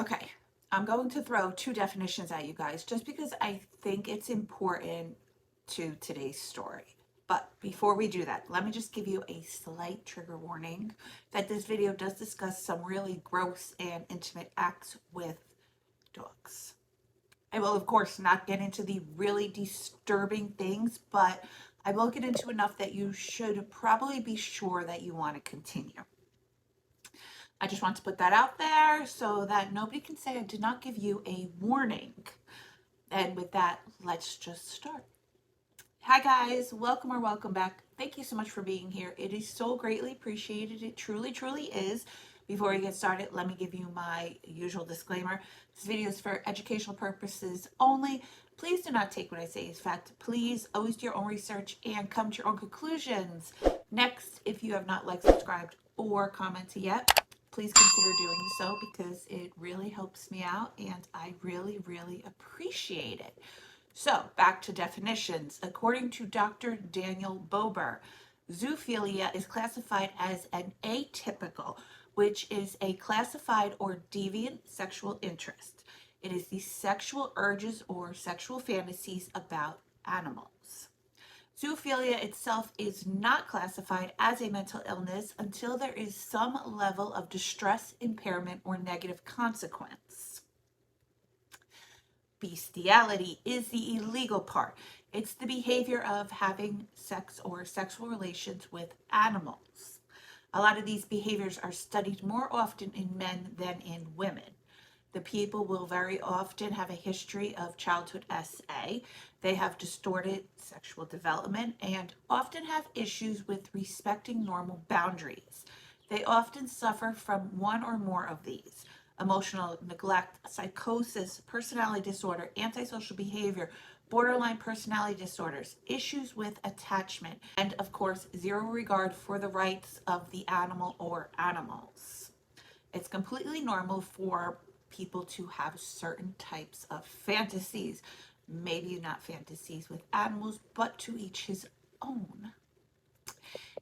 Okay, I'm going to throw two definitions at you guys just because I think it's important to today's story. But before we do that, let me just give you a slight trigger warning that this video does discuss some really gross and intimate acts with dogs. I will, of course, not get into the really disturbing things, but I will get into enough that you should probably be sure that you want to continue. I just want to put that out there so that nobody can say I did not give you a warning. And with that, let's just start. Hi guys, welcome or welcome back. Thank you so much for being here. It is so greatly appreciated. It truly, truly is. Before we get started, let me give you my usual disclaimer. This video is for educational purposes only. Please do not take what I say as fact. Please always do your own research and come to your own conclusions. Next, if you have not liked, subscribed, or commented yet, please consider doing so because it really helps me out and I really, really appreciate it. So, back to definitions. According to Dr. Daniel Bober, zoophilia is classified as an atypical, which is a classified or deviant sexual interest. It is the sexual urges or sexual fantasies about animals. Zoophilia itself is not classified as a mental illness until there is some level of distress, impairment, or negative consequence. Bestiality is the illegal part. It's the behavior of having sex or sexual relations with animals. A lot of these behaviors are studied more often in men than in women. The people will very often have a history of childhood SA. They have distorted sexual development and often have issues with respecting normal boundaries. They often suffer from one or more of these: emotional neglect, psychosis, personality disorder, antisocial behavior, borderline personality disorders, issues with attachment, and of course, zero regard for the rights of the animal or animals. It's completely normal for people to have certain types of fantasies. Maybe not fantasies with animals, but to each his own.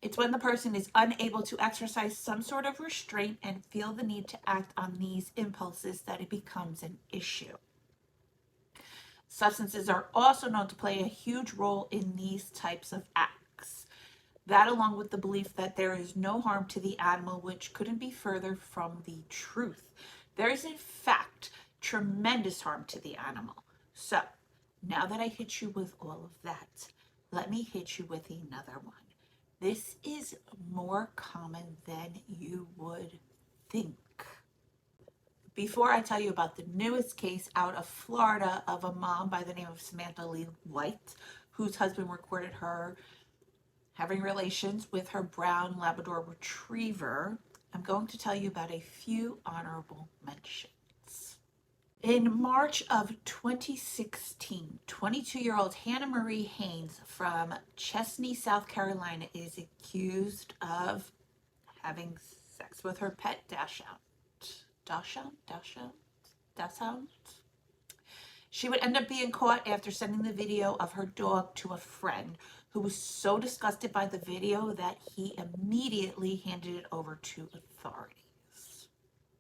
It's when the person is unable to exercise some sort of restraint and feel the need to act on these impulses that it becomes an issue. Substances are also known to play a huge role in these types of acts. That, along with the belief that there is no harm to the animal, which couldn't be further from the truth. There is, in fact, tremendous harm to the animal. So, now that I hit you with all of that, let me hit you with another one. This is more common than you would think. Before I tell you about the newest case out of Florida of a mom by the name of Samantha Lee White, whose husband recorded her having relations with her brown Labrador retriever, I'm going to tell you about a few honorable mentions. In March of 2016, 22-year-old Hannah Marie Haynes from Chesney, South Carolina is accused of having sex with her pet Dachshund. She would end up being caught after sending the video of her dog to a friend who was so disgusted by the video that he immediately handed it over to authorities.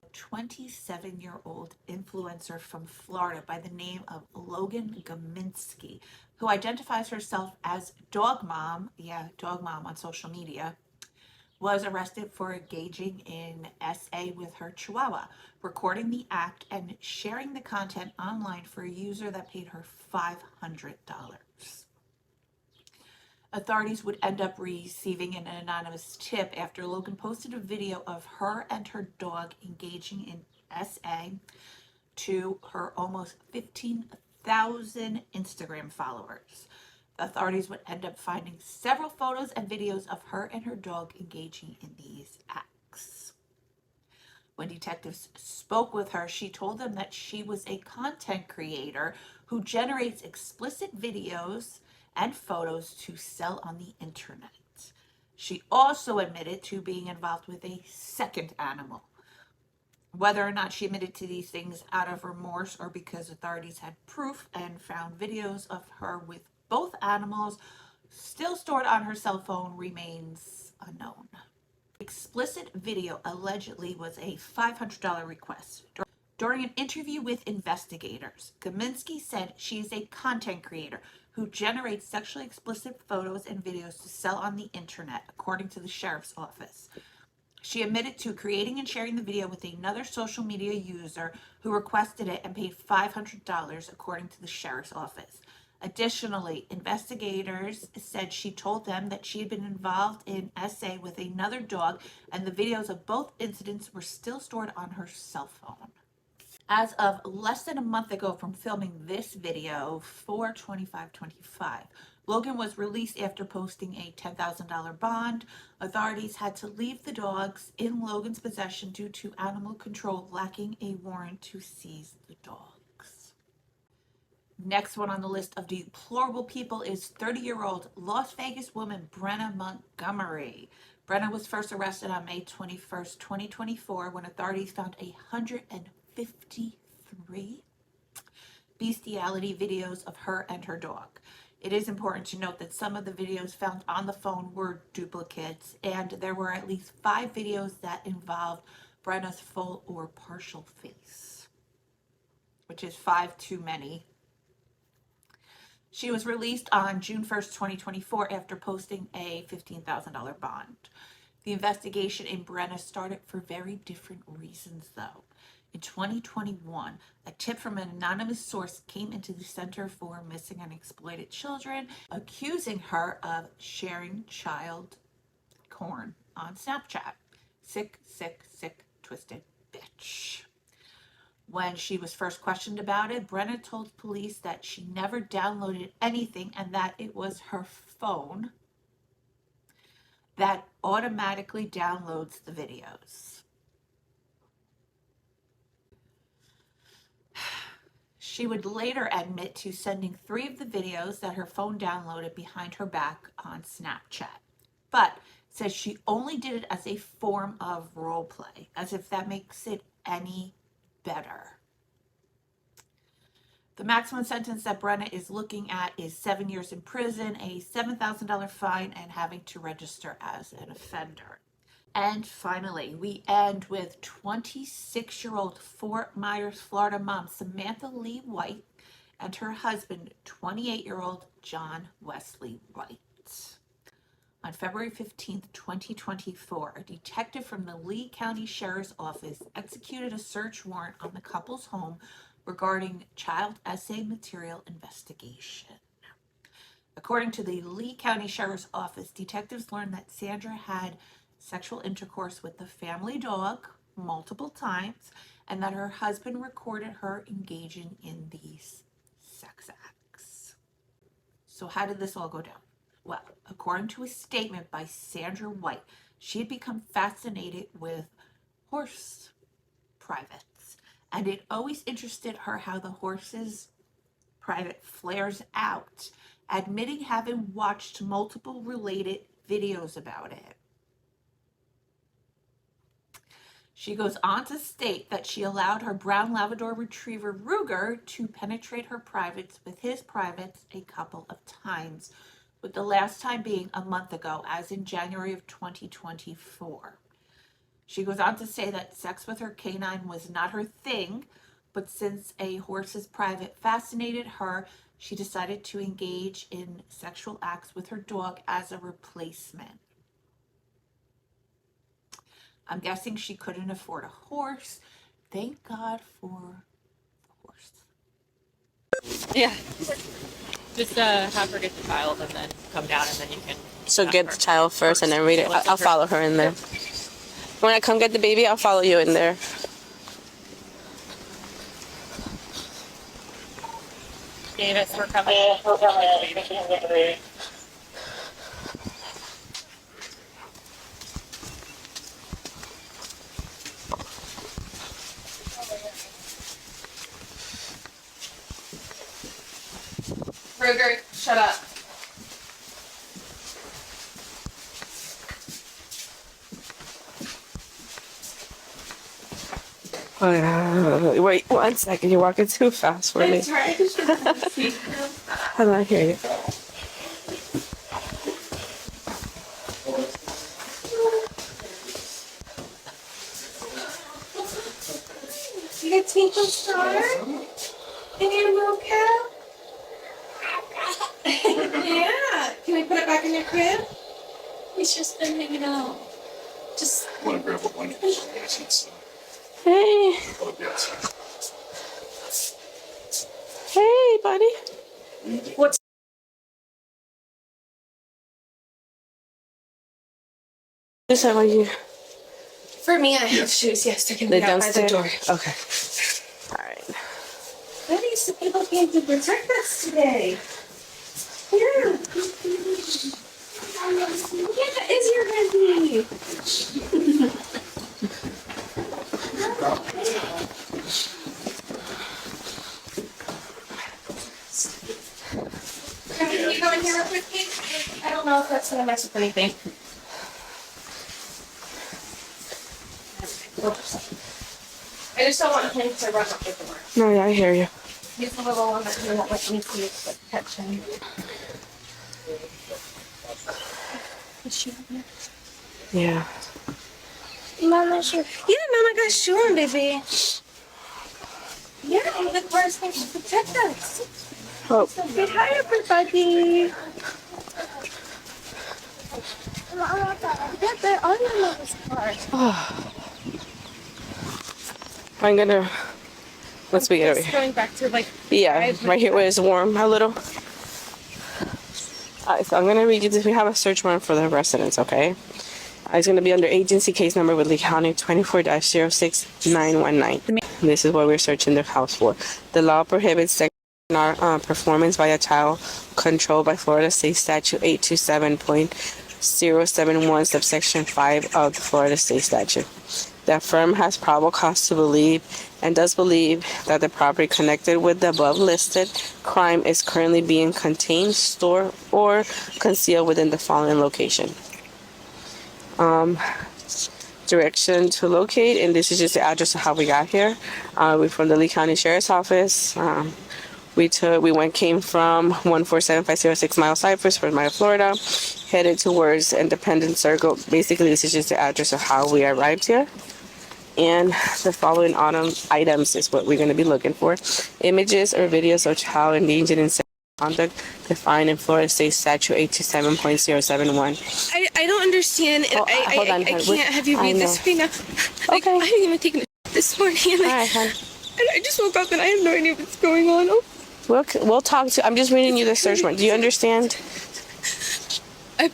A 27-year-old influencer from Florida by the name of Logan Gaminsky, who identifies herself as Dog Mom, Dog Mom on social media, was arrested for engaging in SA with her Chihuahua, recording the act and sharing the content online for a user that paid her $500. Authorities would end up receiving an anonymous tip after Logan posted a video of her and her dog engaging in SA to her almost 15,000 Instagram followers. The authorities would end up finding several photos and videos of her and her dog engaging in these acts. When detectives spoke with her, she told them that she was a content creator who generates explicit videos and photos to sell on the internet. She also admitted to being involved with a second animal. Whether or not she admitted to these things out of remorse or because authorities had proof and found videos of her with both animals still stored on her cell phone remains unknown. Explicit video allegedly was a $500 request. During an interview with investigators, Gominski said she is a content creator who generates sexually explicit photos and videos to sell on the internet, according to the sheriff's office. She admitted to creating and sharing the video with another social media user who requested it and paid $500, according to the sheriff's office. Additionally, investigators said she told them that she had been involved in SA with another dog, and the videos of both incidents were still stored on her cell phone. As of less than a month ago from filming this video, 4/25/25, Logan was released after posting a $10,000 bond. Authorities had to leave the dogs in Logan's possession due to animal control lacking a warrant to seize the dogs. Next one on the list of deplorable people is 30-year-old Las Vegas woman Brena Montgomery. Brena was first arrested on May 21st, 2024, when authorities found 153 bestiality videos of her and her dog. It is important to note that some of the videos found on the phone were duplicates, and there were at least 5 videos that involved Brena's full or partial face, which is 5 too many. She was released on June 1st, 2024, after posting a $15,000 bond. The investigation in Brena started for very different reasons, though. In 2021, a tip from an anonymous source came into the Center for Missing and Exploited Children, accusing her of sharing child porn on Snapchat. Sick, sick, sick, twisted bitch. When she was first questioned about it, Brena told police that she never downloaded anything and that it was her phone that automatically downloads the videos. She would later admit to sending 3 of the videos that her phone downloaded behind her back on Snapchat, but says she only did it as a form of role play, as if that makes it any better. The maximum sentence that Brena is looking at is 7 years in prison, a $7,000 fine, and having to register as an offender. And finally, we end with 26-year-old Fort Myers, Florida mom Samantha Lee White and her husband, 28-year-old John Wesley White. On February 15th, 2024, a detective from the Lee County Sheriff's Office executed a search warrant on the couple's home regarding child essay material investigation. According to the Lee County Sheriff's Office, detectives learned that Sandra had sexual intercourse with the family dog multiple times, and that her husband recorded her engaging in these sex acts. So how did this all go down? Well, according to a statement by Sandra White, she had become fascinated with horse privates, and it always interested her how the horse's private flares out, admitting having watched multiple related videos about it. She goes on to state that she allowed her brown Labrador retriever Ruger to penetrate her privates with his privates a couple of times, with the last time being a month ago, as in January of 2024. She goes on to say that sex with her canine was not her thing, but since a horse's private fascinated her, she decided to engage in sexual acts with her dog as a replacement. I'm guessing she couldn't afford a horse. Thank God for the horse. Yeah. Just have her get the child and then come down and then you can... So get the child first and then read it. I'll follow her in there. When I come get the baby, I'll follow you in there. Davis, we're coming. Get the baby. Ruger, shut up. Wait 1 second. You're walking too fast for me. That's right. Hold on, I hear you. You get teeny twinkle star? And your little cow? Yeah. Can we put it back in your crib? He's just been hanging out. Just Want to grab a blanket? Hey. Oh, yes. Hey, buddy. what's This how are you? for me? I have shoes. Yes, they're gonna be out by the door. Okay. All right. Buddy, so people came to protect us today. Yeah. Yeah, that is your buddy. Can you come in here real quick, please? I don't know if that's gonna mess with anything. I just don't want him to run up the door. No, yeah, I hear you. He's the little one that he won't let me see but touch him. Is she up there? Yeah. Mama shoe. Yeah, Mama got shoe on, baby. Yeah, look for us to protect us. Oh. So say hi, everybody. Yeah, they're on your mother's car. I'm gonna. Once we get over Just here. going back to like. Yeah, right here where it's warm a little. Alright, so I'm gonna read you this. We have a search warrant for the residence, okay? It's gonna be under agency case number with Lee County 24-06919. This is what we're searching the house for. The law prohibits sexual performance by a child controlled by Florida State Statute 827.071, subsection 5 of the Florida State Statute. The firm has probable cause to believe and does believe that the property connected with the above listed crime is currently being contained, stored, or concealed within the following location. Direction to locate, and this is just the address of how we got here. We're from the Lee County Sheriff's Office. Came from 147506 Mile Cypress, Fort Myers, Florida, headed towards Independence Circle. Basically, this is just the address of how we arrived here. And the following items is what we're going to be looking for. Images or videos of child endangered in sexual conduct defined in Florida State Statute 827.071. I don't understand. Hold on, I can't have you read this right now. Like, Okay. I didn't even take it this morning. And Alright, hon. I just woke up and I have no idea what's going on. Oh. We'll talk to. I'm just reading you the search warrant. Do you understand? I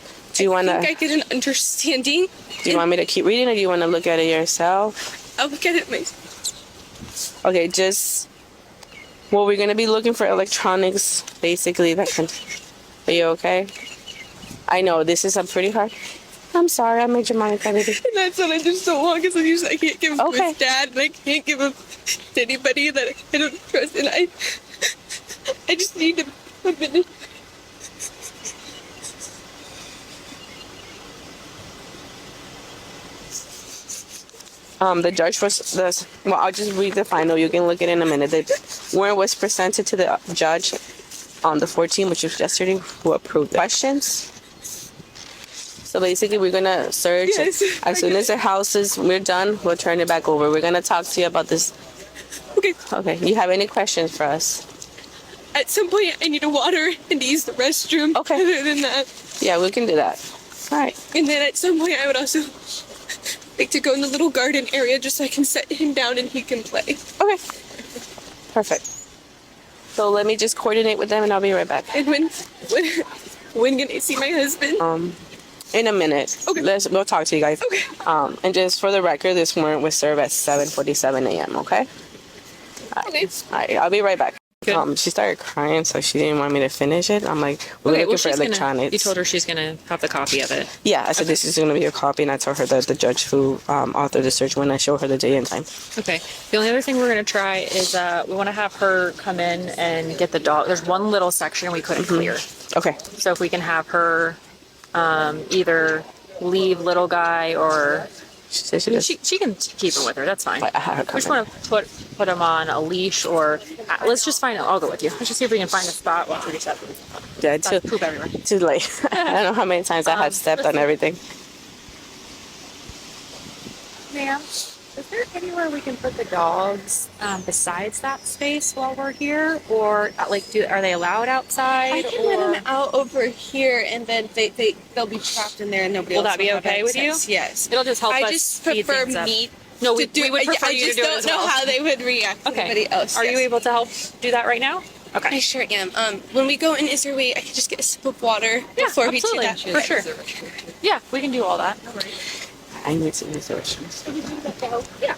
want think I get an understanding. Do you want me to keep reading, or do you want to look at it yourself? I'll look at it myself. Okay, well, we're gonna be looking for electronics, basically. Are you okay? I know this is a pretty hard. I'm sorry, I made your mind baby. And that's what I just don't want, because I can't give him to his dad, and I can't give him to anybody that I don't trust, and I just need a minute. The judge I'll just read the final. You can look at it in a minute. The warrant was presented to the judge on the 14th, which was yesterday, who approved the questions. So basically, we're going to search. Yes, as soon as the house we're done, we'll turn it back over. We're going to talk to you about this. Okay. Okay. You have any questions for us? At some point, I need a water and to use the restroom. Okay. Other than that. Yeah, we can do that. All right. And then at some point, I would also like to go in the little garden area just so I can set him down and he can play. Okay. Perfect. So let me just coordinate with them, and I'll be right back. And when can I see my husband? In a minute. Okay. We'll talk to you guys. Okay. And just for the record, this warrant was served at 7:47 a.m. Okay. Okay. All right. I'll be right back. Good. She started crying, so she didn't want me to finish it. I'm like, we're looking for electronics. You told her she's gonna have the copy of it. Yeah, I said this is going to be a copy, and I told her that the judge who authored the search when I showed her the day and time. Okay. The only other thing we're gonna try is we want to have her come in and get the dog. There's one little section we couldn't clear. Okay. So if we can have her either leave little guy, or She said she can keep him with her. That's fine. I had her We come just in. want to put him on a leash, or let's just find. I'll go with you. Let's just see if we can find a spot once we get that. Yeah, That's poop everywhere. too late. I don't know how many times I had stepped on everything. Ma'am, is there anywhere we can put the dogs besides that space while we're here, or like, are they allowed outside? I can let them out over here, and then they'll be trapped in there, and nobody Will else that be will have okay with you? access. Yes. It'll just help us I just speed prefer things up. me. No, we to do, would prefer I you just to do it don't as know well. how they would react to Okay. anybody else. Are you able to help do that right now? Okay. I sure am. When we go in, is there a way I can just get a sip of water Yeah, before we absolutely. do that? For sure. Yeah, we can do all that. I need to use the restroom. Yeah.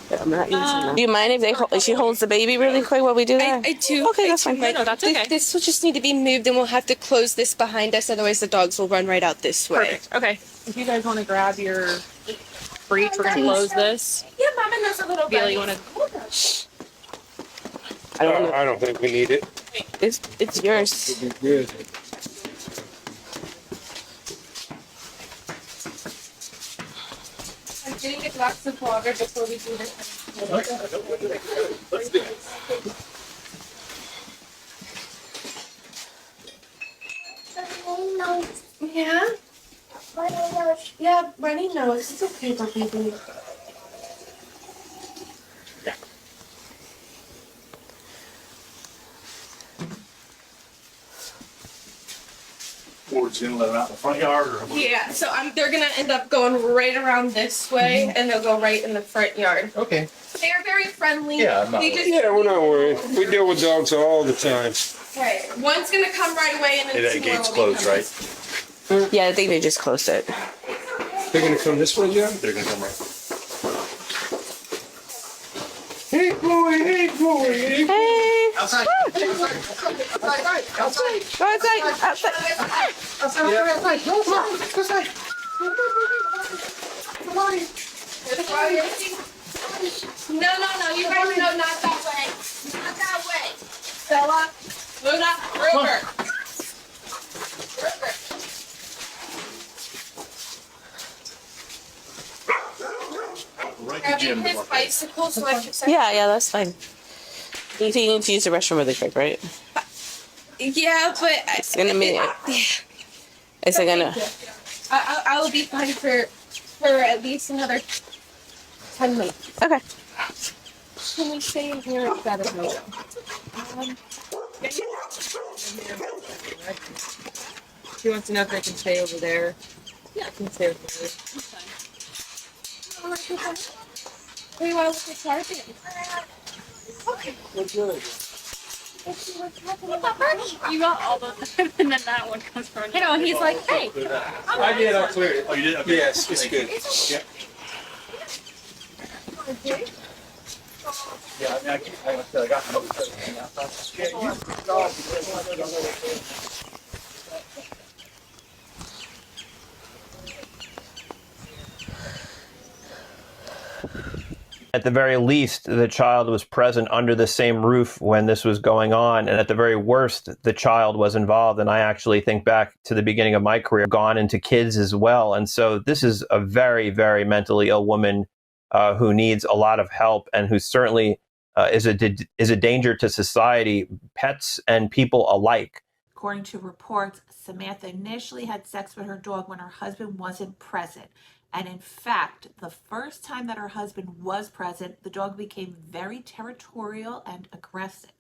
But I'm not using them. Do you mind if she holds the baby really quick while we do that? I do. Okay, that's fine. No, that's okay. This will just need to be moved, and we'll have to close this behind us. Otherwise, the dogs will run right out this way. Perfect. Okay. If you guys want to grab your breach, we're gonna close this. Yeah, Mama knows a little Feel bit. you want to? I don't think we need it. It's yours. It'll be good. I'm getting a glass of water before we do this. Yeah? Yeah, runny nose. It's okay, baby. Or just gonna let them out in the front yard or? Yeah, so they're gonna end up going right around this way, and they'll go right in the front yard. Okay. They're very friendly. Yeah, I'm not They worried. just, Yeah, we're not worried. We deal with dogs all the time. right. One's gonna come right away, and then Hey, two that more gate's will be closed, coming. right? Yeah, I think they just closed it. They're gonna come this way, John? They're gonna come right. Hey, boy, hey, boy, hey, boy. Hey! Outside. Outside! Go outside! Outside! No, you guys know not that way. Not that way. Stella, Luna, River. Right to Grabbing Jim. his bicycle so I can Yeah, that's fine. You think you need to use the restroom really quick, right? Yeah, but It's gonna be. Is it gonna? I will be fine for at least another 10 minutes. Okay. Can we stay in here? It's better. She wants to know if they can stay over there. Yeah, I can stay over there. We want to look at carpet. Okay. You got all the, and then that one comes from. You know, and he's like, hey. I did, I cleared it. Oh, you did? Okay. Yes, it's good. Yep. Yeah, I mean, I got At the very least, the child was present under the same roof when this was going on. And at the very worst, the child was involved. And I actually think back to the beginning of my career, gone into kids as well. And so this is a very, very mentally ill woman who needs a lot of help and who certainly is a danger to society, pets and people alike. According to reports, Samantha initially had sex with her dog when her husband wasn't present. And in fact, the first time that her husband was present, the dog became very territorial and aggressive.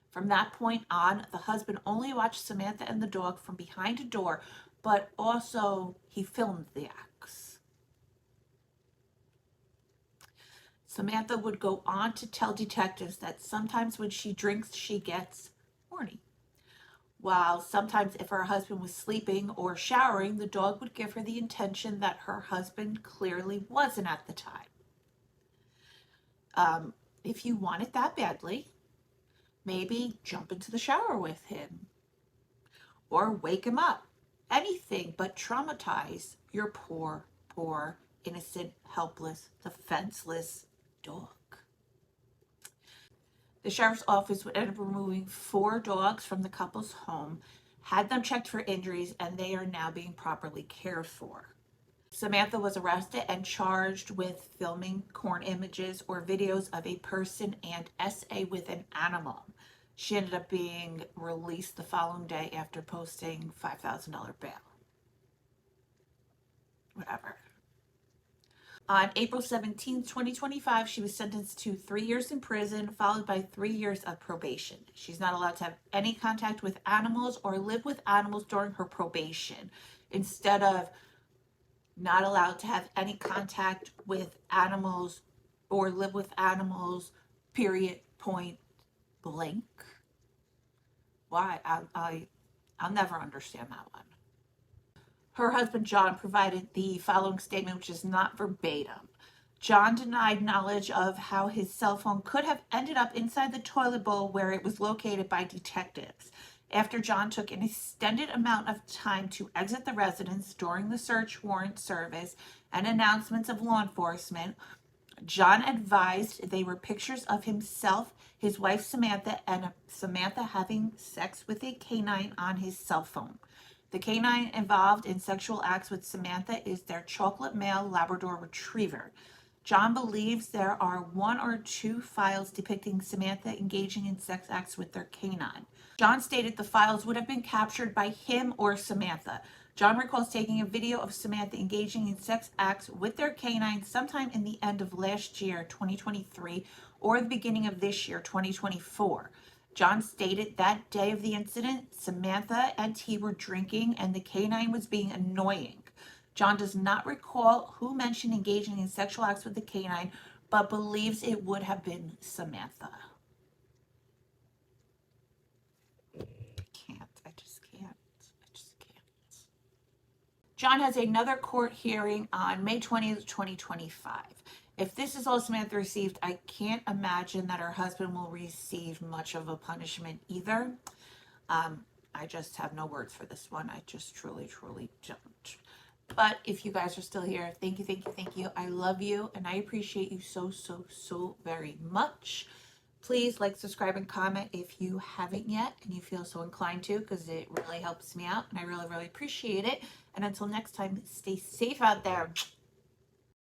From that point on, the husband only watched Samantha and the dog from behind a door, but also he filmed the acts. Samantha would go on to tell detectives that sometimes when she drinks, she gets horny. While sometimes if her husband was sleeping or showering, the dog would give her the intention that her husband clearly wasn't at the time. If you want it that badly, maybe jump into the shower with him or wake him up. Anything but traumatize your poor, poor, innocent, helpless, defenseless dog. The sheriff's office would end up removing 4 dogs from the couple's home, had them checked for injuries, and they are now being properly cared for. Samantha was arrested and charged with filming porn images or videos of a person and SA with an animal. She ended up being released the following day after posting $5,000 bail. Whatever. On April 17th, 2025, she was sentenced to 3 years in prison, followed by 3 years of probation. She's not allowed to have any contact with animals or live with animals during her probation. Instead of not allowed to have any contact with animals or live with animals, period, point blank. Why? I'll never understand that one. Her husband, John, provided the following statement, which is not verbatim. John denied knowledge of how his cell phone could have ended up inside the toilet bowl where it was located by detectives. After John took an extended amount of time to exit the residence during the search warrant service and announcements of law enforcement, John advised they were pictures of himself, his wife Samantha, and Samantha having sex with a canine on his cell phone. The canine involved in sexual acts with Samantha is their chocolate male Labrador retriever. John believes there are 1 or 2 files depicting Samantha engaging in sex acts with their canine. John stated the files would have been captured by him or Samantha. John recalls taking a video of Samantha engaging in sex acts with their canine sometime in the end of last year, 2023, or the beginning of this year, 2024. John stated that day of the incident, Samantha and he were drinking and the canine was being annoying. John does not recall who mentioned engaging in sexual acts with the canine, but believes it would have been Samantha. I just can't. John has another court hearing on May 20th, 2025. If this is all Samantha received, I can't imagine that her husband will receive much of a punishment either. I just have no words for this one. I just truly don't. But if you guys are still here, thank you. I love you and I appreciate you so very much. Please like, subscribe, and comment if you haven't yet and you feel so inclined to, because it really helps me out and I really appreciate it. And until next time, stay safe out there.